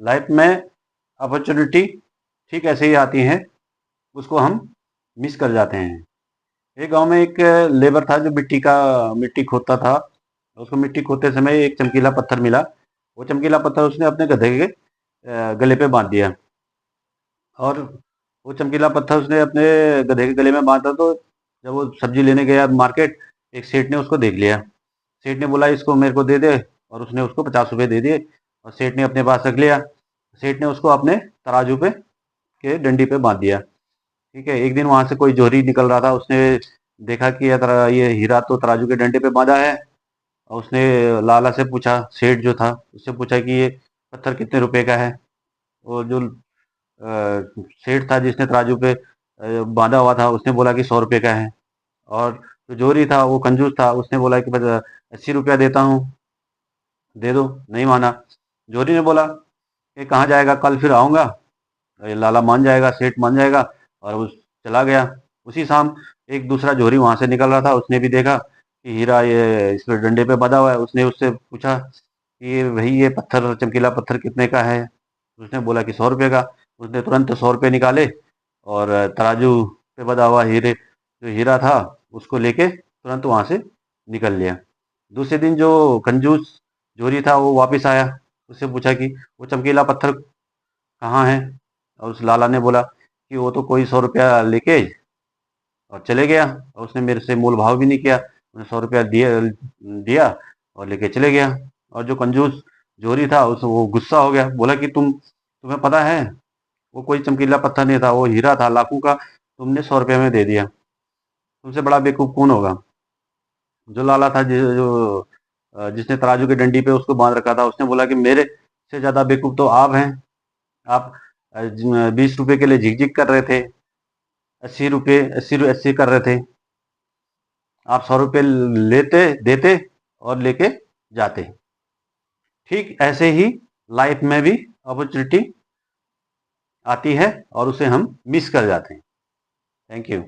Life में opportunity ठीक ऐसे ही आती हैं, उसको हम मिस कर जाते हैं। एक गांव में एक लेबर था जो मिट्टी खोदता था। उसको मिट्टी खोदते समय एक चमकीला पत्थर मिला। वो चमकीला पत्थर उसने अपने गधे के गले पे बांध दिया। और वो चमकीला पत्थर उसने अपने गधे के गले में बांधा, तो जब वो सब्जी लेने गया मार्केट, एक सेठ ने उसको देख लिया। सेठ ने बोला इसको मेरे को दे दे, और उसने उसको 50 रुपये दे दिए और सेठ ने अपने पास रख लिया। सेठ ने उसको अपने तराजू पे के डंडी पे बांध दिया। ठीक है, एक दिन वहां से कोई जोहरी निकल रहा था, उसने देखा कि ये हीरा तो तराजू के डंडे पे बांधा है। और उसने लाला से पूछा, सेठ जो था उससे पूछा कि ये पत्थर कितने रुपए का है। और जो सेठ था जिसने तराजू पे बांधा हुआ था, उसने बोला कि 100 रुपये का है। और जो जोरी था वो कंजूस था, उसने बोला कि बस 80 रुपया देता हूँ, दे दो। नहीं माना। जोरी ने बोला कि कहाँ जाएगा, कल फिर आऊँगा, ये लाला मान जाएगा, सेठ मान जाएगा। और उस चला गया। उसी शाम एक दूसरा जोहरी वहां से निकल रहा था, उसने भी देखा कि हीरा ये इसके डंडे पे बंधा हुआ है। उसने उससे पूछा कि ये भाई ये पत्थर, चमकीला पत्थर कितने का है। उसने बोला कि 100 रुपये का। उसने तुरंत 100 रुपये निकाले और तराजू पे बंधा हुआ जो हीरा था उसको लेके तुरंत वहां से निकल लिया। दूसरे दिन जो कंजूस जोरी था वो वापस आया। उससे पूछा कि वो चमकीला पत्थर कहाँ है। और उस लाला ने बोला कि वो तो कोई 100 रुपया लेके और चले गया, और उसने मेरे से मोल भाव भी नहीं किया। उसने 100 रुपया दिया दिया और लेके चले गया। और जो कंजूस जोरी था उस वो गुस्सा हो गया, बोला कि तुम्हें पता है वो कोई चमकीला पत्थर नहीं था, वो हीरा था लाखों का, तुमने 100 रुपये में दे दिया। तुमसे बड़ा बेवकूफ कौन होगा। जो लाला था जिसने तराजू की डंडी पे उसको बांध रखा था, उसने बोला कि मेरे से ज्यादा बेवकूफ तो आप हैं। आप 20 रुपए के लिए झिकझिक कर रहे थे, 80 रुपये 80 कर रहे थे। आप 100 रुपये लेते देते और लेके जाते। ठीक ऐसे ही लाइफ में भी अपॉर्चुनिटी आती है और उसे हम मिस कर जाते हैं। Thank you.